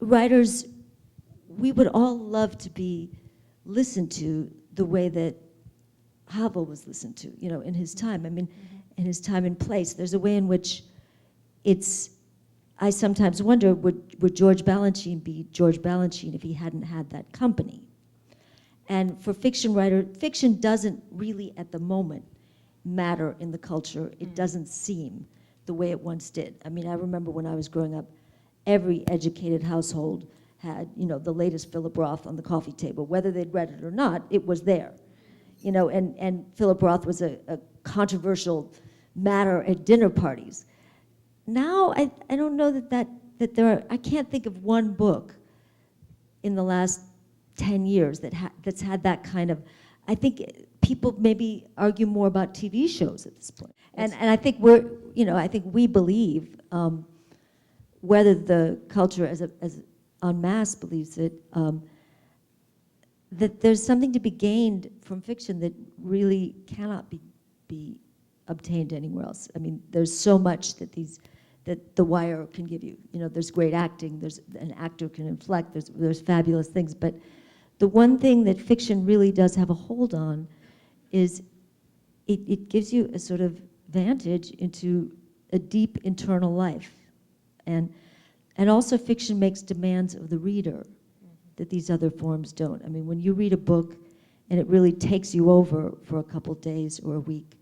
writers, we would all love to be listened to the way that Havel was listened to, you know, in his time. I mean, in his time and place. There's a way in which I sometimes wonder, would George Balanchine be George Balanchine if he hadn't had that company? And for fiction writer, fiction doesn't really at the moment matter in the culture. It doesn't seem the way it once did. I mean, I remember when I was growing up, every educated household had, you know, the latest Philip Roth on the coffee table. Whether they'd read it or not, it was there. You know, and Philip Roth was a controversial matter at dinner parties. Now, I don't know that there are, I can't think of one book in the last 10 years that's had that kind of, I think people maybe argue more about TV shows at this point. And I think I think we believe, whether the culture as en masse believes it, that there's something to be gained from fiction that really cannot be obtained anywhere else. I mean, there's so much that The Wire can give you. You know, there's great acting, there's an actor can inflect, there's fabulous things, but the one thing that fiction really does have a hold on is it gives you a sort of vantage into a deep internal life. And also fiction makes demands of the reader that these other forms don't. I mean, when you read a book and it really takes you over for a couple days or a week,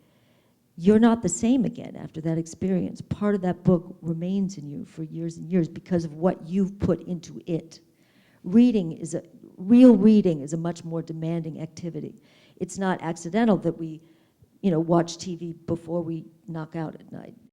you're not the same again after that experience. Part of that book remains in you for years and years because of what you've put into it. Real reading is a much more demanding activity. It's not accidental that we, you know, watch TV before we knock out at night.